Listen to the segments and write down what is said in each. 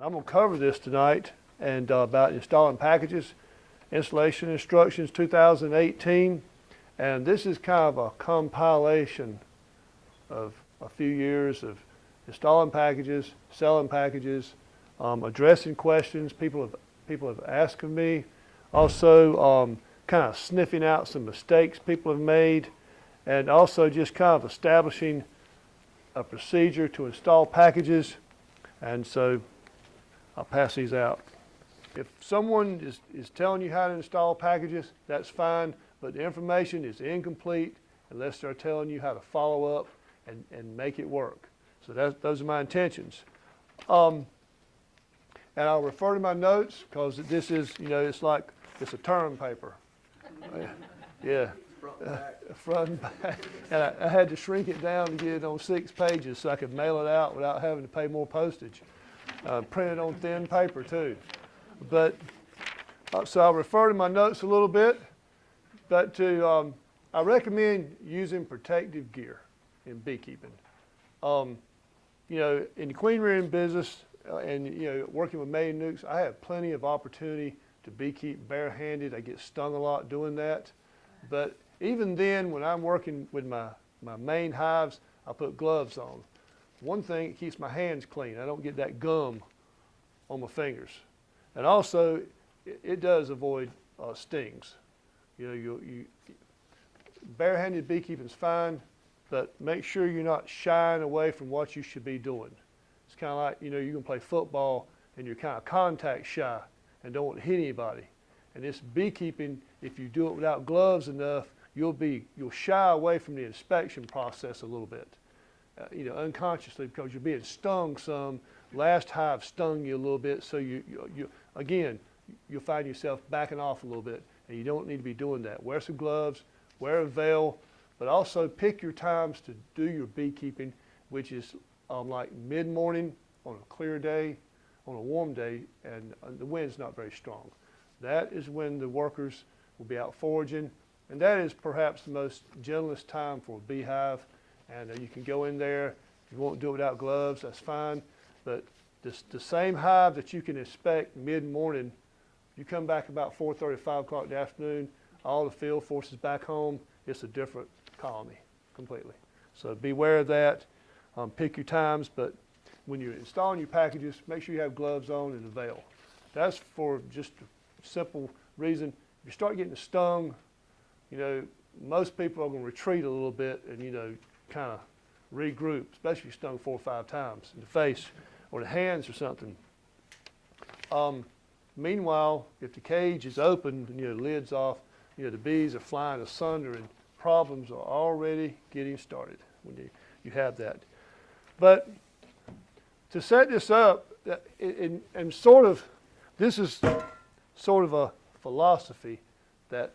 I'm going to cover this tonight and about installing packages, installation instructions 2018, and this is kind of a compilation of a few years of installing packages, selling packages, addressing questions people have asked of me, also kind of sniffing out some mistakes people have made, and also just kind of establishing a procedure to install packages. And so I'll pass these out. If someone is telling you how to install packages, that's fine, but the information is incomplete unless they're telling you how to follow up and make it work. So those are my intentions. And I'll refer to my notes because this is, it's like, it's a term paper. Yeah. Front and back. And I had to shrink it down to get it on 6 pages so I could mail it out without having to pay more postage. Printed on thin paper too. But, so I'll refer to my notes a little bit, but I recommend using protective gear in beekeeping. In the queen rearing business and, working with maiden nukes, I have plenty of opportunity to beekeep barehanded. I get stung a lot doing that. But even then, when I'm working with my main hives, I put gloves on. One thing, it keeps my hands clean. I don't get that gum on my fingers. And also, it does avoid stings. Barehanded beekeeping is fine, but make sure you're not shying away from what you should be doing. It's kind of like, you can play football and you're kind of contact shy and don't want to hit anybody. And this beekeeping, if you do it without gloves enough, you'll shy away from the inspection process a little bit, unconsciously, because you're being stung some. Last hive stung you a little bit, so again, you'll find yourself backing off a little bit, and you don't need to be doing that. Wear some gloves, wear a veil, but also pick your times to do your beekeeping, which is like mid-morning on a clear day, on a warm day, and the wind's not very strong. That is when the workers will be out foraging, and that is perhaps the most gentlest time for a beehive. And you can go in there. If you won't do it without gloves, that's fine. But the same hive that you can inspect mid-morning, you come back about 4:30, 5 o'clock in the afternoon, all the field forces back home, it's a different colony completely. So beware of that. Pick your times, but when you're installing your packages, make sure you have gloves on and a veil. That's for just a simple reason. If you start getting stung, most people are going to retreat a little bit and, kind of regroup, especially if you're stung 4 or 5 times in the face or the hands or something. Meanwhile, if the cage is open and the lid's off, the bees are flying asunder and problems are already getting started when you have that. But to set this up, and this is sort of a philosophy that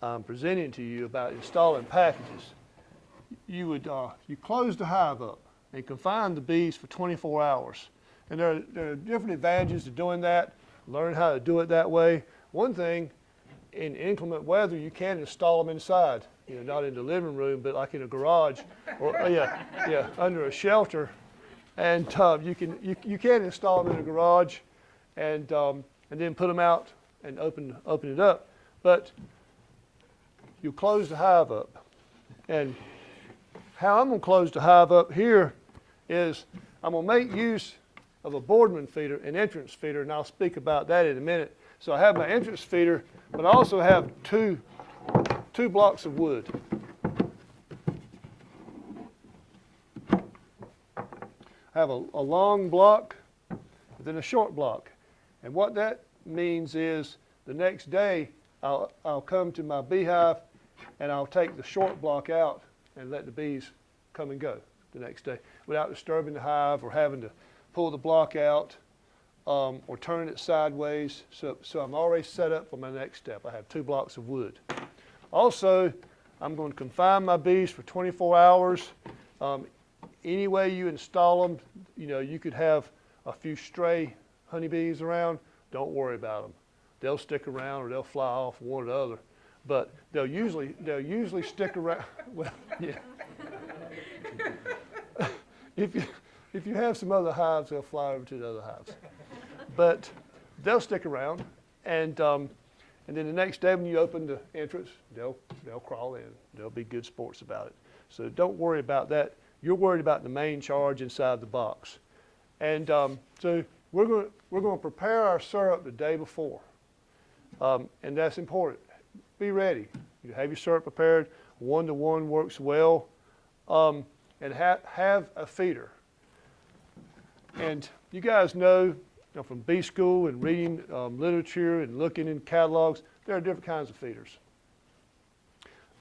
I'm presenting to you about installing packages. You close the hive up and confine the bees for 24 hours. And there are different advantages to doing that. Learn how to do it that way. One thing, in inclement weather, you can install them inside. Not in the living room, but like in a garage, or under a shelter. And you can install them in a garage, and then put them out and open it up. But you close the hive up, and how I'm going to close the hive up here is I'm going to make use of a Boardman feeder, an entrance feeder, and I'll speak about that in a minute. So I have my entrance feeder, but I also have two blocks of wood. I have a long block, then a short block. And what that means is the next day I'll come to my beehive and I'll take the short block out and let the bees come and go the next day without disturbing the hive or having to pull the block out or turn it sideways. So I'm already set up for my next step. I have 2 blocks of wood. Also, I'm going to confine my bees for 24 hours. Any way you install them, you could have a few stray honeybees around. Don't worry about them. They'll stick around or they'll fly off one or the other. But they'll usually stick around. Well, yeah. if you have some other hives, they'll fly over to the other hives. But they'll stick around, and then the next day when you open the entrance, they'll crawl in. They'll be good sports about it. So don't worry about that. You're worried about the main charge inside the box. And so we're going to prepare our syrup the day before, and that's important. Be ready. You have your syrup prepared. 1-to-1 works well, and have a feeder. And you guys know, from bee school and reading literature and looking in catalogs, there are different kinds of feeders.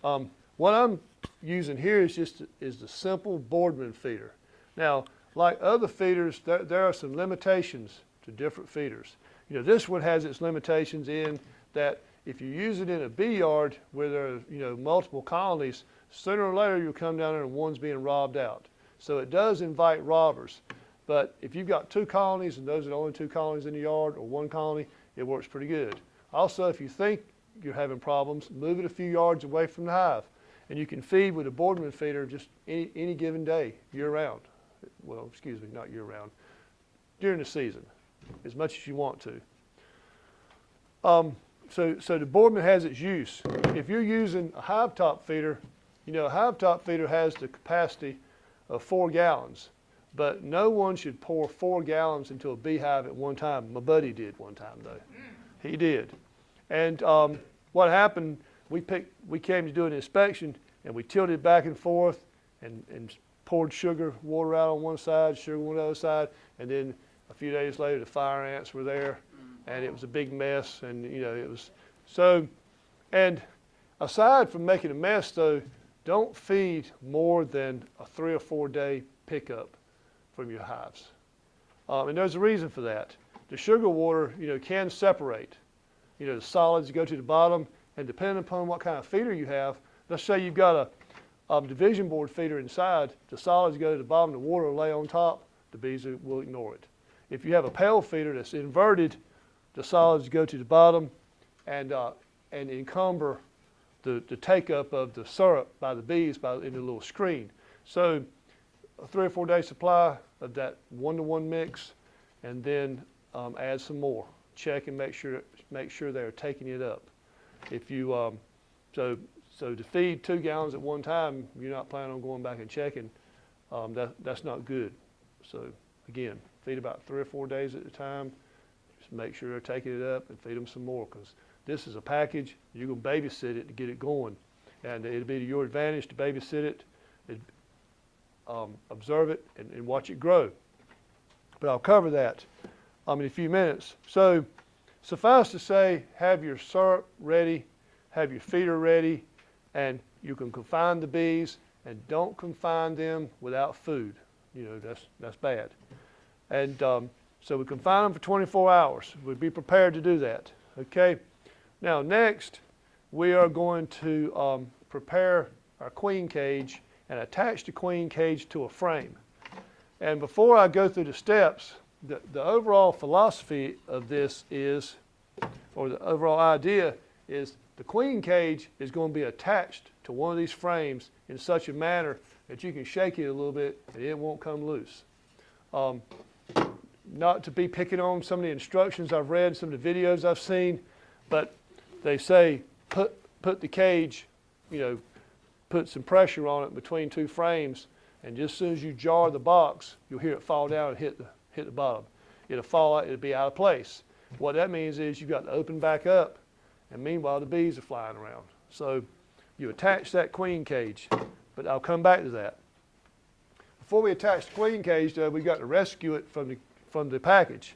What I'm using here is the simple Boardman feeder. Now, like other feeders, there are some limitations to different feeders. This one has its limitations in that if you use it in a bee yard where there are multiple colonies, sooner or later you'll come down there and one's being robbed out. So it does invite robbers. But if you've got 2 colonies and those are the only 2 colonies in the yard, or 1 colony, it works pretty good. Also, if you think you're having problems, move it a few yards away from the hive. And you can feed with a Boardman feeder just any given day, year-round. Well, excuse me, not year-round. During the season, as much as you want to. So the Boardman has its use. If you're using a hive top feeder, a hive top feeder has the capacity of 4 gallons. But no one should pour 4 gallons into a beehive at one time. My buddy did one time, though. He did. And what happened, we came to do an inspection, and we tilted back and forth and poured sugar water out on one side, sugar on the other side, and then a few days later, the fire ants were there, and it was a big mess, and it was so. And aside from making a mess, though, don't feed more than a 3 or 4 day pickup from your hives. And there's a reason for that. The sugar water, can separate. The solids go to the bottom, and depending upon what kind of feeder you have, let's say you've got a division board feeder inside, the solids go to the bottom, the water will lay on top, the bees will ignore it. If you have a pail feeder that's inverted, the solids go to the bottom and encumber the take-up of the syrup by the bees in the little screen. So a 3 or 4 day supply of that 1-to-1 mix, and then add some more. Check and make sure they're taking it up. If you so to feed 2 gallons at one time, you're not planning on going back and checking. That's not good. So again, feed about 3 or 4 days at a time. Just make sure they're taking it up and feed them some more, because this is a package. You're going to babysit it to get it going, and it'll be to your advantage to babysit it. Observe it and watch it grow. But I'll cover that in a few minutes. So suffice to say, have your syrup ready, have your feeder ready, and you can confine the bees, and don't confine them without food. That's bad. And so we confine them for 24 hours. We'd be prepared to do that. Okay. Now next, we are going to prepare our queen cage and attach the queen cage to a frame. And before I go through the steps, the overall philosophy of this is, or the overall idea is, the queen cage is going to be attached to one of these frames in such a manner that you can shake it a little bit and it won't come loose. Not to be picking on some of the instructions I've read, some of the videos I've seen, but they say put the cage, put some pressure on it between 2 frames, and just as soon as you jar the box, you'll hear it fall down and hit the bottom. It'll fall out, it'll be out of place. What that means is you've got to open back up, and meanwhile the bees are flying around. So you attach that queen cage, but I'll come back to that. Before we attach the queen cage, though, we've got to rescue it from the package.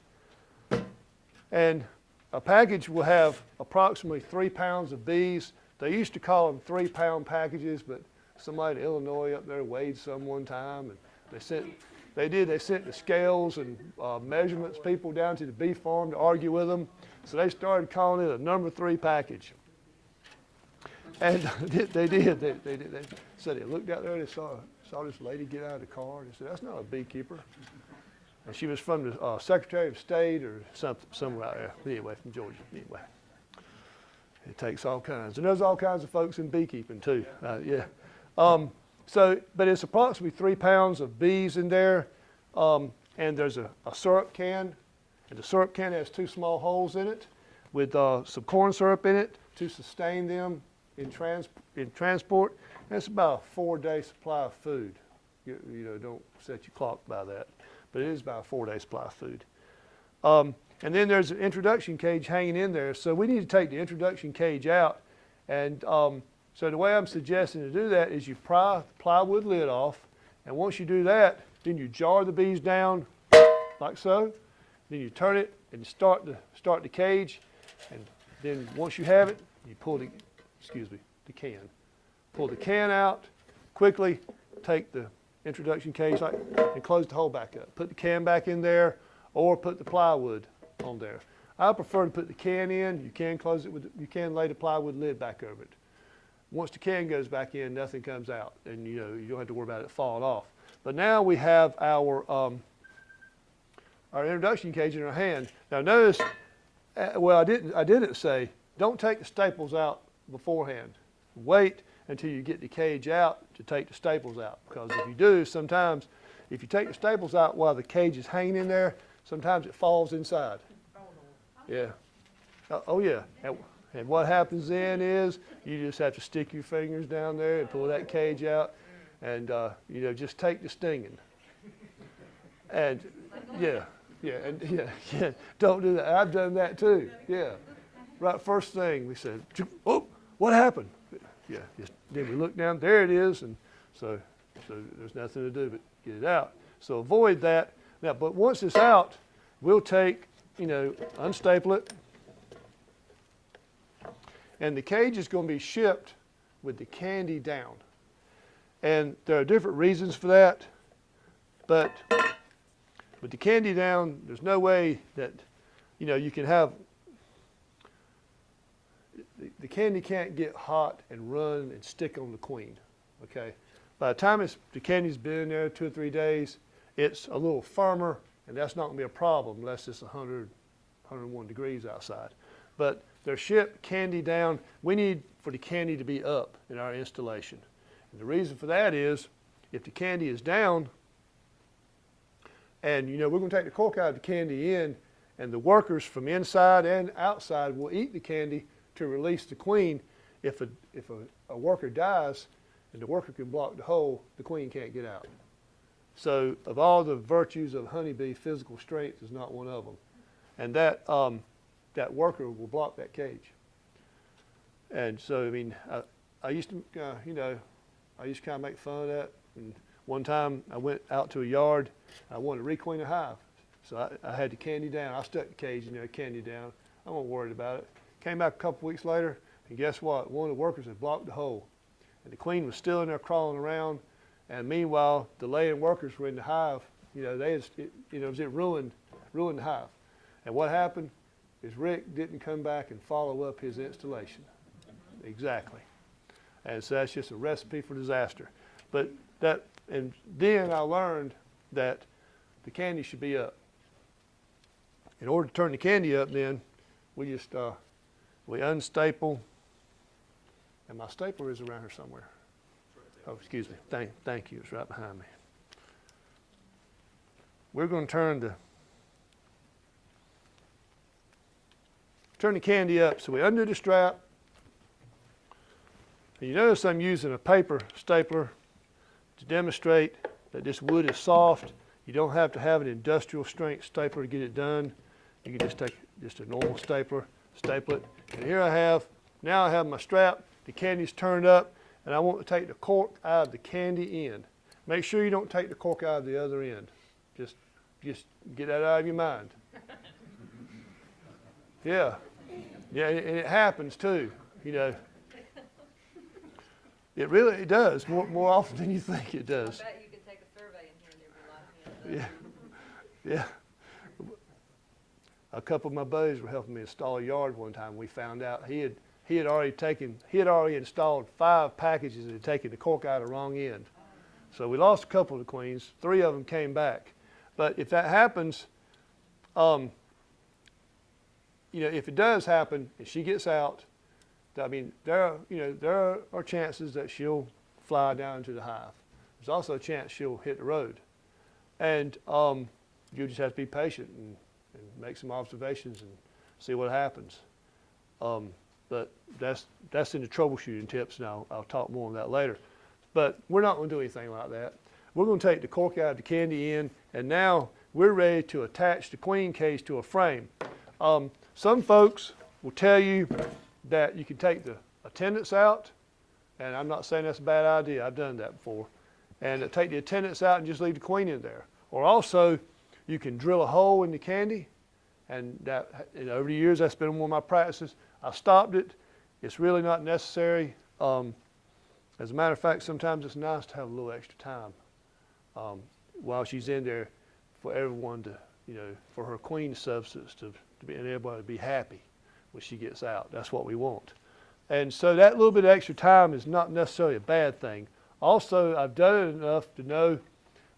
And a package will have approximately 3 pounds of bees. They used to call them 3-pound packages, but somebody in Illinois up there weighed some one time, and they sent the scales and measurements people down to the bee farm to argue with them. So they started calling it a number 3 package. And they did. They said they looked out there and they saw this lady get out of the car, and they said, "That's not a beekeeper." And she was from the Secretary of State or somewhere out there. Anyway, from Georgia. Anyway, it takes all kinds. And there's all kinds of folks in beekeeping too. Yeah. But it's approximately 3 pounds of bees in there. And there's a syrup can, and the syrup can has 2 small holes in it with some corn syrup in it to sustain them in transport. That's about a 4-day supply of food. You know, don't set your clock by that, but it is about a 4-day supply of food. And then there's an introduction cage hanging in there, so we need to take the introduction cage out. And so the way I'm suggesting to do that is you pry the plywood lid off, and once you do that, then you jar the bees down like so. Then you turn it and start the cage, and then once you have it, you pull the can. Pull the can out quickly, take the introduction cage and close the hole back up. Put the can back in there, or put the plywood on there. I prefer to put the can in. You can close it you can lay the plywood lid back over it. Once the can goes back in, nothing comes out, and you don't have to worry about it falling off. But now we have our introduction cage in our hand. Now notice, well, I didn't say, don't take the staples out beforehand. Wait until you get the cage out to take the staples out, because if you do, sometimes if you take the staples out while the cage is hanging in there, sometimes it falls inside. Yeah. Oh yeah. And what happens then is you just have to stick your fingers down there and pull that cage out, and just take the stinging. And yeah, don't do that. I've done that too. Yeah. Right. First thing we said, oh, what happened? Yeah. Then we look down. There it is, and so there's nothing to do but get it out. So avoid that. Now, but once it's out, we'll take, unstaple it. And the cage is going to be shipped with the candy down. And there are different reasons for that. But with the candy down, there's no way that, you can have, the candy can't get hot and run and stick on the queen, okay? By the time the candy's been in there 2 or 3 days, it's a little firmer, and that's not going to be a problem unless it's 100, 101 degrees outside. But they're shipped candy down. We need for the candy to be up in our installation. And the reason for that is if the candy is down, and we're going to take the cork out of the candy in, and the workers from inside and outside will eat the candy to release the queen. If a worker dies and the worker can block the hole, the queen can't get out. So of all the virtues of honeybee, physical strength is not one of them. And that worker will block that cage. And so, I used to, I used to kind of make fun of that. And one time I went out to a yard, I wanted to requeen a hive. So I had the candy down. I stuck the cage in there, candy down. I wasn't worried about it. Came back a couple weeks later, and guess what? One of the workers had blocked the hole. And the queen was still in there crawling around. And meanwhile, the laying workers were in the hive. It ruined the hive. And what happened is Rick didn't come back and follow up his installation. Exactly. And so that's just a recipe for disaster. And then I learned that the candy should be up. In order to turn the candy up, then we just we unstaple, and my stapler is around here somewhere. Oh, excuse me. Thank you. It's right behind me. We're going to turn the candy up. So we undo the strap. And you notice I'm using a paper stapler to demonstrate that this wood is soft. You don't have to have an industrial strength stapler to get it done. You can just take just a normal stapler, staple it. And here I have my strap. The candy's turned up, and I want to take the cork out of the candy end. Make sure you don't take the cork out of the other end. Just get that out of your mind. Yeah, and it happens too. It does more often than you think it does. I bet you could take a survey in here and there'd be a lot of hands up. Yeah. A couple of my buddies were helping me install a yard one time. We found out he had already installed 5 packages and had taken the cork out of the wrong end. So we lost a couple of the queens. 3 of them came back. But if that happens, if it does happen and she gets out, there are chances that she'll fly down into the hive. There's also a chance she'll hit the road. And you just have to be patient and make some observations and see what happens. But that's in the troubleshooting tips, and I'll talk more on that later. But we're not going to do anything like that. We're going to take the cork out of the candy end, and now we're ready to attach the queen cage to a frame. Some folks will tell you that you can take the attendants out, and I'm not saying that's a bad idea. I've done that before. And take the attendants out and just leave the queen in there. Or also, you can drill a hole in the candy, and over the years that's been one of my practices. I stopped it. It's really not necessary. As a matter of fact, sometimes it's nice to have a little extra time while she's in there for everyone to, for her queen substance to be, and everybody to be happy when she gets out. That's what we want. And so that little bit of extra time is not necessarily a bad thing. Also, I've done it enough to know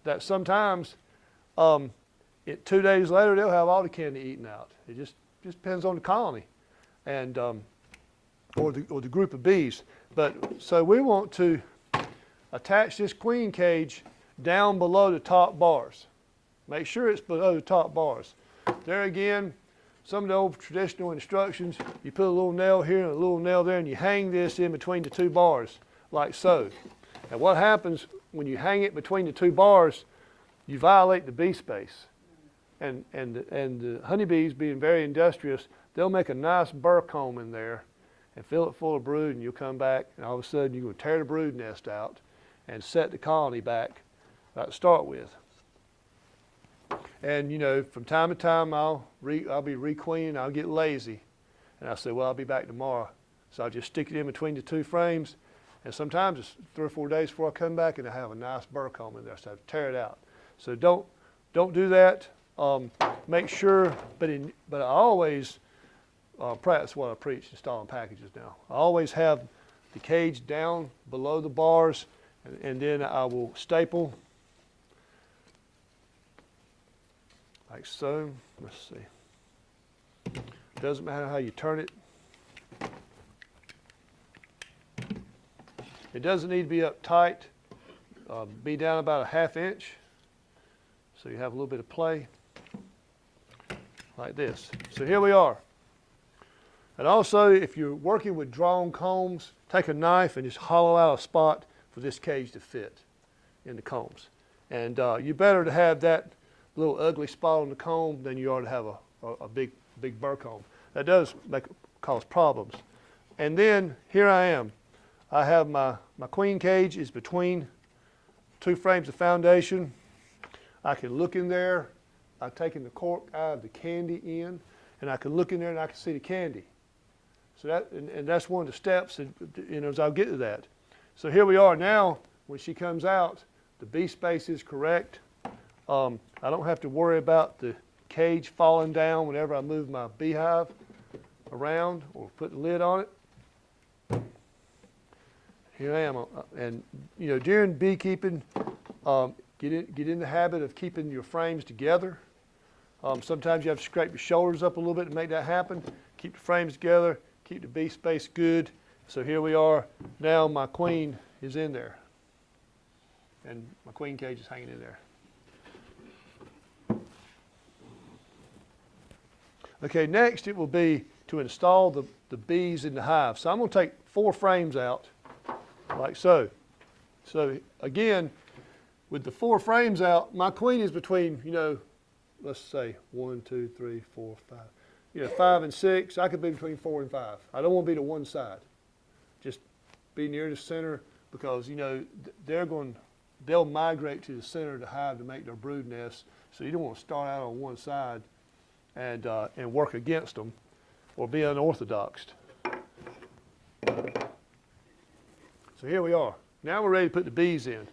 that sometimes 2 days later they'll have all the candy eaten out. It just depends on the colony and or the group of bees. But so we want to attach this queen cage down below the top bars. Make sure it's below the top bars. There again, some of the old traditional instructions, you put a little nail here and a little nail there, and you hang this in between the 2 bars, like so. And what happens when you hang it between the 2 bars, you violate the bee space. And the honeybees, being very industrious, they'll make a nice burr comb in there and fill it full of brood, and you'll come back, and all of a sudden you're going to tear the brood nest out and set the colony back to start with. And from time to time I'll be requeening, I'll get lazy, and I'll say, well, I'll be back tomorrow. So I'll just stick it in between the 2 frames, and sometimes it's 3 or 4 days before I come back, and I have a nice burr comb in there, so I have to tear it out. So don't do that. Make sure, but I always practice what I preach installing packages now. I always have the cage down below the bars, and then I will staple like so. Let's see. Doesn't matter how you turn it. It doesn't need to be up tight. Be down about a 1/2 inch, so you have a little bit of play, like this. So here we are. And also, if you're working with drawn combs, take a knife and just hollow out a spot for this cage to fit in the combs. And you better to have that little ugly spot on the comb than you are to have a big burr comb. That does cause problems. And then here I am. I have my queen cage is between 2 frames of foundation. I can look in there. I've taken the cork out of the candy end, and I can look in there and I can see the candy. So that's one of the steps, as I'll get to that. So here we are now. When she comes out, the bee space is correct. I don't have to worry about the cage falling down whenever I move my beehive around or put the lid on it. Here I am, and during beekeeping, get in the habit of keeping your frames together. Sometimes you have to scrape your shoulders up a little bit to make that happen. Keep the frames together, keep the bee space good. So here we are. Now my queen is in there, and my queen cage is hanging in there. Okay, next it will be to install the bees in the hive. So I'm going to take 4 frames out, like so. So again, with the 4 frames out, my queen is between, let's say 1, 2, 3, 4, 5. 5 and 6. I could be between 4 and 5. I don't want to be to one side. Just be near the center, because they'll migrate to the center of the hive to make their brood nests. So you don't want to start out on one side and work against them or be unorthodox. So here we are. Now we're ready to put the bees in.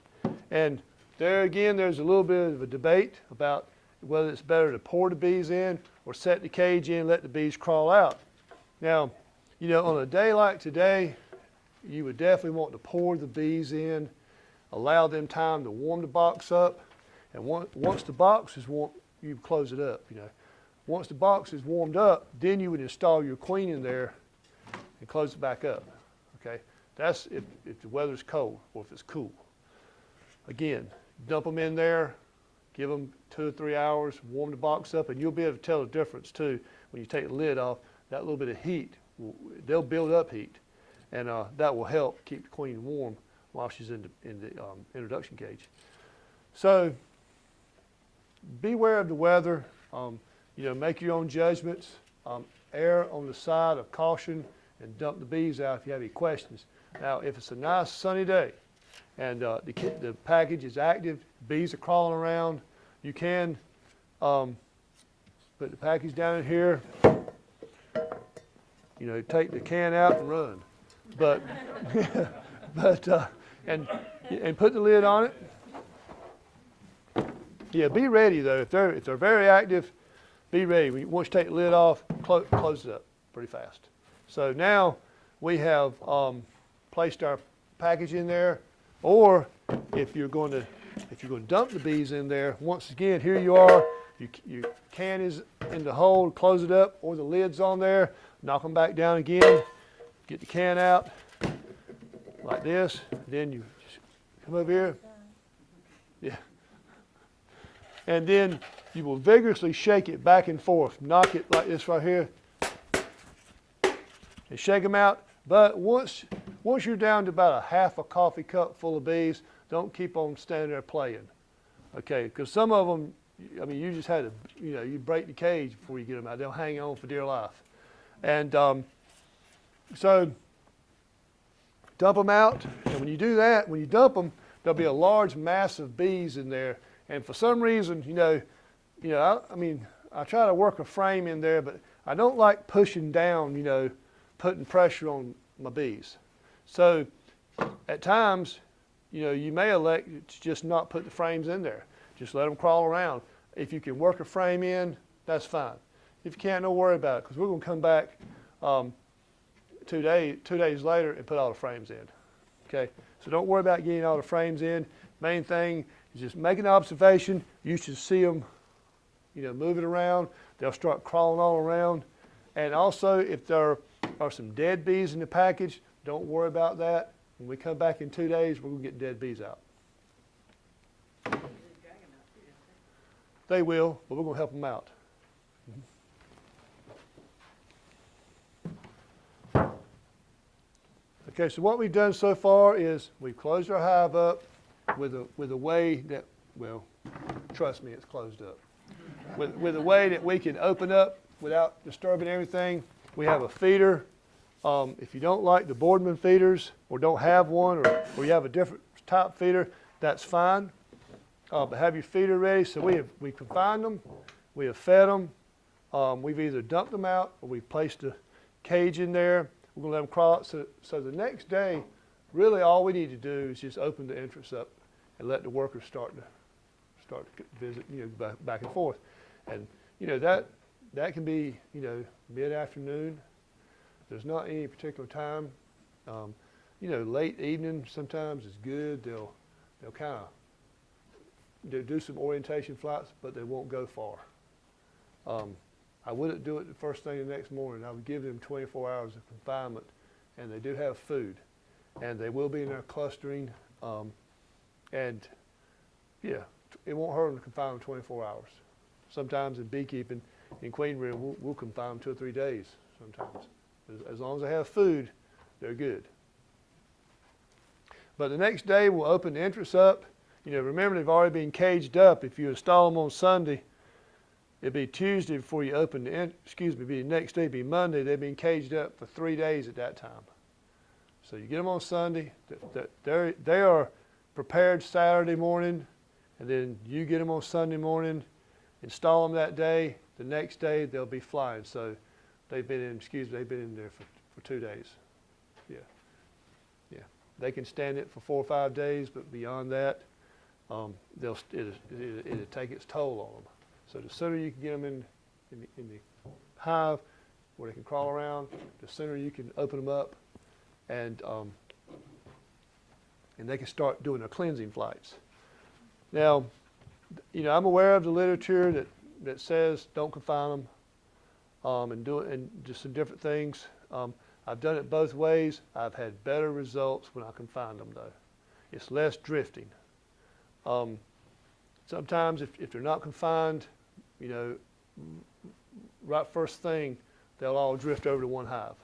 And there again, there's a little bit of a debate about whether it's better to pour the bees in or set the cage in, let the bees crawl out. Now, on a day like today, you would definitely want to pour the bees in, allow them time to warm the box up, and once the box is warm, you close it up. Once the box is warmed up, then you would install your queen in there and close it back up. Okay, that's if the weather's cold or if it's cool. Again, dump them in there, Give them 2 or 3 hours, warm the box up, and you'll be able to tell the difference too. When you take the lid off, that little bit of heat, they'll build up heat, and that will help keep the queen warm while she's in the introduction cage. So beware of the weather. Make your own judgments. Err on the side of caution and dump the bees out if you have any questions. Now, if it's a nice sunny day and the package is active, bees are crawling around, you can put the package down in here, take the can out and run. But, and put the lid on it. Yeah, be ready though. If they're very active, be ready. Once you take the lid off, close it up pretty fast. So now we have placed our package in there, or if you're going to dump the bees in there, once again, here you are. Your can is in the hole, close it up, or the lid's on there. Knock them back down again. Get the can out like this. Then you just come over here. Yeah. And then you will vigorously shake it back and forth. Knock it like this right here. And shake them out. But once you're down to about a half a coffee cup full of bees, don't keep on standing there playing. Okay, because some of them, you just had to, you break the cage before you get them out. They'll hang on for dear life. And so dump them out. And when you do that, when you dump them, there'll be a large mass of bees in there. And for some reason, I try to work a frame in there, but I don't like pushing down, putting pressure on my bees. So at times, you may elect to just not put the frames in there. Just let them crawl around. If you can work a frame in, that's fine. If you can't, don't worry about it, because we're going to come back 2 days later and put all the frames in. Okay, so don't worry about getting all the frames in. Main thing is just make an observation. You should see them, moving around. They'll start crawling all around. And also, if there are some dead bees in the package, don't worry about that. When we come back in 2 days, we're going to get dead bees out. They will, but we're going to help them out. Okay, so what we've done so far is we've closed our hive up with a way that, well, trust me, it's closed up. With a way that we can open up without disturbing everything. We have a feeder. If you don't like the Boardman feeders or don't have one, or you have a different type feeder, that's fine. But have your feeder ready. So we've confined them, we have fed them, we've either dumped them out or we've placed a cage in there. We're going to let them crawl out. So the next day, really all we need to do is just open the entrance up and let the workers start to visit, back and forth. And that can be, mid-afternoon. There's not any particular time. Late evening sometimes is good. They'll kind of do some orientation flights, but they won't go far. I wouldn't do it the first thing the next morning. I would give them 24 hours of confinement, and they do have food, and they will be in there clustering, and yeah, it won't hurt them to confine them 24 hours. Sometimes in beekeeping, in queen room, we'll confine them 2 or 3 days sometimes. As long as they have food, they're good. But the next day, we'll open the entrance up. Remember, they've already been caged up. If you install them on Sunday, it'd be Tuesday before you open it'd be the next day, it'd be Monday. They've been caged up for 3 days at that time. So you get them on Sunday. They are prepared Saturday morning, and then you get them on Sunday morning, install them that day. The next day, they'll be flying. So they've been in there for 2 days. Yeah. They can stand it for 4 or 5 days, but beyond that, it'll take its toll on them. So the sooner you can get them in the hive where they can crawl around, the sooner you can open them up, and they can start doing their cleansing flights. Now, I'm aware of the literature that says don't confine them, and just some different things. I've done it both ways. I've had better results when I confined them, though. It's less drifting. Sometimes if they're not confined, you know, right first thing, they'll all drift over to one hive.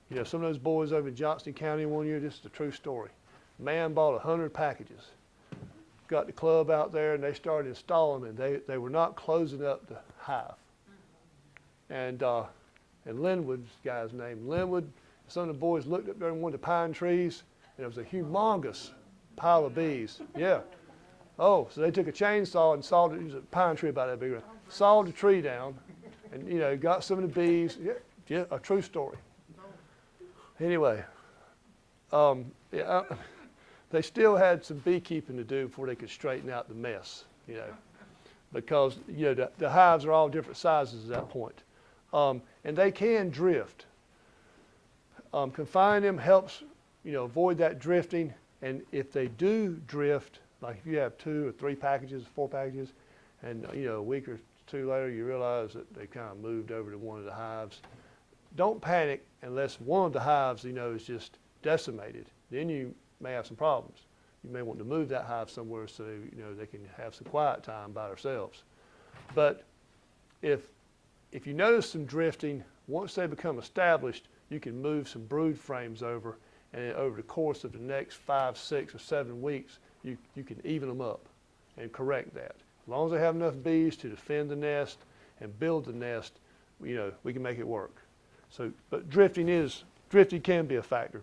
You know, some of those boys over in Johnston County one year, this is a true story. Man bought 100 packages, got the club out there, and they started installing them, and they were not closing up the hive. And Linwood's guy's name, Linwood, some of the boys looked up there in one of the pine trees, and it was a humongous pile of bees. Yeah. Oh, so they took a chainsaw and sawed it. It was a pine tree about that big, sawed the tree down, and you know, got some of the bees. Yeah, a true story. Anyway, they still had some beekeeping to do before they could straighten out the mess, you know, because you know the hives are all different sizes at that point, and they can drift. Confining them helps, you know, avoid that drifting. And if they do drift, like if you have 2 or 3 packages, 4 packages, and you know a week or 2 later you realize that they kind of moved over to one of the hives, don't panic unless one of the hives, you know, is just decimated. Then you may have some problems. You may want to move that hive somewhere so you know they can have some quiet time by themselves. But if you notice some drifting, once they become established, you can move some brood frames over, and over the course of the next 5, 6, or 7 weeks, you can even them up and correct that. As long as they have enough bees to defend the nest and build the nest, you know, we can make it work. So, but drifting can be a factor.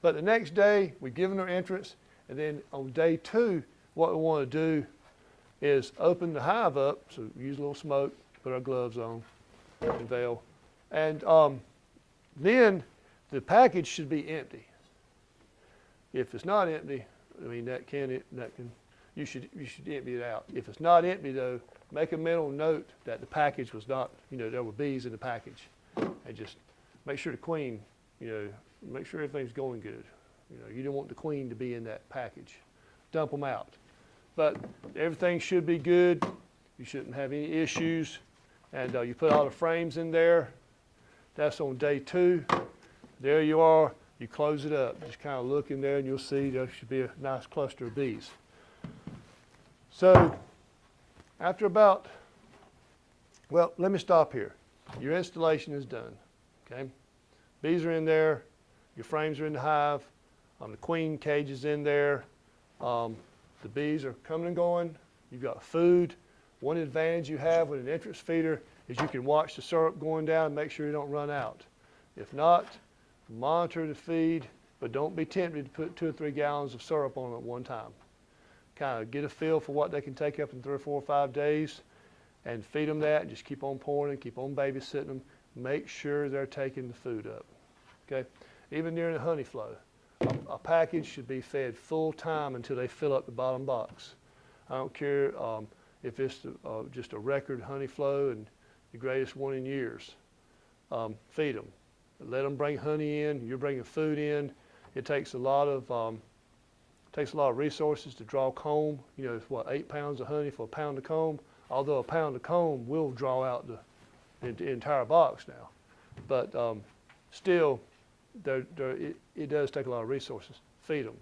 But the next day, we give them their entrance, and then on day 2, what we want to do is open the hive up, so use a little smoke, put our gloves on, and veil, and then the package should be empty. If it's not empty, I mean you should empty it out. If it's not empty though, make a mental note that the package was not, you know, there were bees in the package, and just make sure the queen, you know, make sure everything's going good. You know, you don't want the queen to be in that package. Dump them out. But everything should be good. You shouldn't have any issues. And you put all the frames in there. That's on day 2. There you are. You close it up. Just kind of look in there and you'll see there should be a nice cluster of bees. So after about, well, let me stop here. Your installation is done, okay? Bees are in there. Your frames are in the hive. The queen cage is in there. The bees are coming and going. You've got food. One advantage you have with an entrance feeder is you can watch the syrup going down and make sure you don't run out. If not, monitor the feed, but don't be tempted to put 2 or 3 gallons of syrup on at one time. Kind of get a feel for what they can take up in 3 or 4 or 5 days and feed them that, and just keep on pouring and keep on babysitting them. Make sure they're taking the food up, okay? Even during the honey flow, a package should be fed full time until they fill up the bottom box. I don't care if it's just a record honey flow and the greatest one in years. Feed them. Let them bring honey in. You're bringing food in. It takes a lot of resources to draw comb. You know, it's what, 8 pounds of honey for a pound of comb. Although a pound of comb will draw out the entire box now, but still, it does take a lot of resources. Feed them.